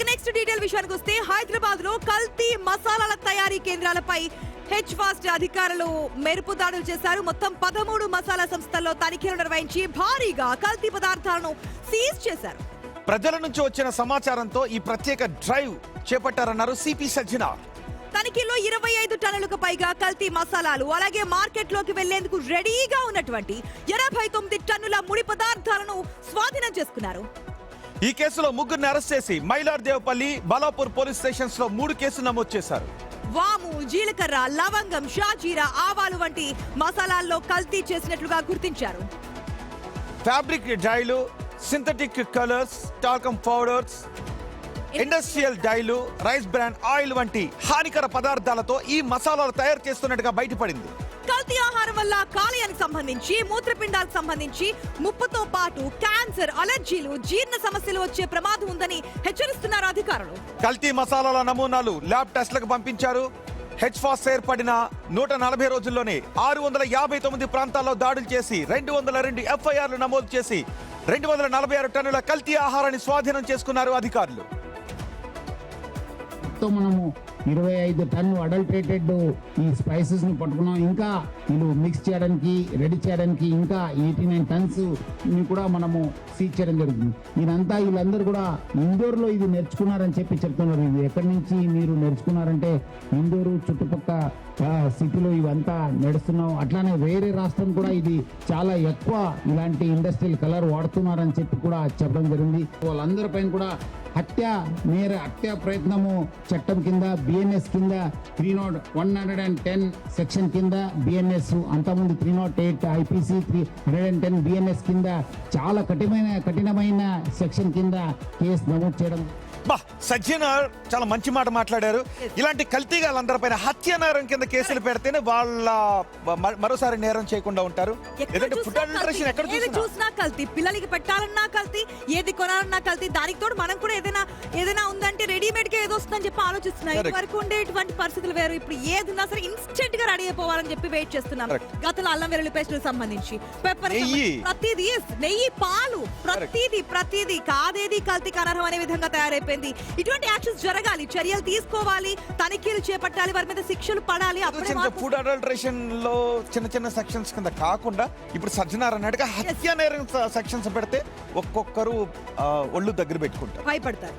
Next detail విషయానికి వస్తే హైదరాబాద్ లో కల్తీ మసాలాల తయారీ కేంద్రాలపై హెచ్ ఫాస్ట్ అధికారులు మెరుపు దాడులు చేశారు. మొత్తం 13 మసాలా సంస్థల్లో తనిఖీలు నిర్వహించి భారీగా కల్తీ పదార్థాలను సీజ్ చేశారు. ప్రజల నుంచి వచ్చిన సమాచారంతో ఈ ప్రత్యేక డ్రైవ్ చేపట్టారన్నారు సిపి సజ్జనార్. తనిఖీలో 25 టన్నులకు పైగా కల్తీ మసాలాలు, అలాగే మార్కెట్ లోకి వెళ్లేందుకు రెడీగా ఉన్నటువంటి 89 టన్నుల ముడి పదార్థాలను స్వాధీనం చేసుకున్నారు. ఈ కేసులో ముగ్గురిని అరెస్ట్ చేసి మైలార్దేవపల్లి, బాలాపూర్ పోలీస్ స్టేషన్స్ లో 3 కేసులు నమోదు చేశారు. వాము, జీలకర్ర, లవంగం, షాజీరా, ఆవాలు వంటి మసాలాల్లో కల్తీ చేసినట్లుగా గుర్తించారు. ఫ్యాబ్రిక్ డైలు, synthetic colours, talcum powders, industrial డైలు, రైస్ బ్రాండ్ ఆయిల్ వంటి హానికర పదార్థాలతో ఈ మసాలాలు తయారు చేస్తున్నట్టుగా బయటపడింది. కల్తీ ఆహారం వల్ల కాలేయానికి సంబంధించి, మూత్రపిండాలకు సంబంధించి ముప్పుతో పాటు క్యాన్సర్, అలర్జీలు, జీర్ణ సమస్యలు వచ్చే ప్రమాదం ఉందని హెచ్చరిస్తున్నారు అధికారులు. కల్తీ మసాలాల నమూనాలు ల్యాబ్ టెస్ట్లకు పంపించారు. హెచ్ ఫాస్ట్ ఏర్పడిన 140 రోజుల్లోనే 659 ప్రాంతాల్లో దాడులు చేసి 202 ఎఫ్ఐఆర్లు నమోదు చేసి 246 టన్నుల కల్తీ ఆహారాన్ని స్వాధీనం చేసుకున్నారు అధికారులు. మనము 25 టన్ను అడల్టరేటెడ్ ఈ స్పైసెస్ ని పట్టుకున్నాం. ఇంకా వీళ్ళు మిక్స్ చేయడానికి, రెడీ చేయడానికి ఇంకా 89 టన్స్ ని కూడా మనము సీజ్ చేయడం జరుగుతుంది. వీళ్ళందరూ కూడా ఇండోర్ లో ఇది నేర్చుకున్నారని చెప్తున్నారు. ఇది ఎక్కడి నుంచి మీరు నేర్చుకున్నారంటే ఇండోరు చుట్టుపక్కల సిటీలో ఇవంతా నడుస్తున్నాం. అట్లానే వేరే రాష్ట్రం కూడా ఇది చాలా ఎక్కువ ఇలాంటి ఇండస్ట్రియల్ కలర్ వాడుతున్నారని చెప్పి కూడా చెప్పడం జరిగింది. వాళ్ళందరిపైన కూడా హత్యా ప్రయత్నము చట్టం కింద, బిఎన్ఎస్ కింద 110 సెక్షన్ కింద బిఎన్ఎస్, అంతకుముందు 308 ఐపీసీ 310 బిఎన్ఎస్ కింద చాలా కఠినమైన సెక్షన్ కింద కేసు నమోదు చేయడం. సజ్జనార్ చాలా మంచి మాట మాట్లాడారు. ఇలాంటి కల్తీగాళ్ళందరిపైన హత్య నేరం కింద కేసులు పెడితేనే వాళ్ళ మరోసారి నేరం చేయకుండా ఉంటారు. ఏది చూసినా కల్తీ, పిల్లలకి పెట్టాలన్నా కల్తీ, ఏది కొనాలన్నా కల్తీ. దానికి తోడు మనం కూడా ఏదైనా ఉందంటే రెడీమేడ్ గా ఏదో వస్తుందని చెప్పి ఆలోచిస్తున్నాం. ఇదివరకు ఉండేటువంటి పరిస్థితులు వేరు. ఇప్పుడు ఏది ఉన్నా సరే ఇన్స్టెంట్ గా రెడీ అయిపోవాలని చెప్పి వెయిట్ చేస్తున్నాం. గతంలో అల్లం వెల్లుల్లి పేస్టులకు సంబంధించి, పెప్పర్, ప్రతిదీ, నెయ్యి, పాలు, ప్రతిదీ కాదేది కల్తీకి అనర్హం అనే విధంగా తయారైపోయింది. ఇటువంటి యాక్షన్స్ జరగాలి, చర్యలు తీసుకోవాలి, తనిఖీలు చేపట్టాలి, వారి మీద శిక్షలు పడాలి. ఫుడ్ అడల్టరేషన్ లో చిన్న సెక్షన్స్ కింద కాకుండా ఇప్పుడు సజ్జనార్ అన్నట్టుగా హత్య నేరం సెక్షన్స్ పెడితే ఒక్కొక్కరు ఒళ్ళు దగ్గర పెట్టుకుంటారు, భయపడతారు.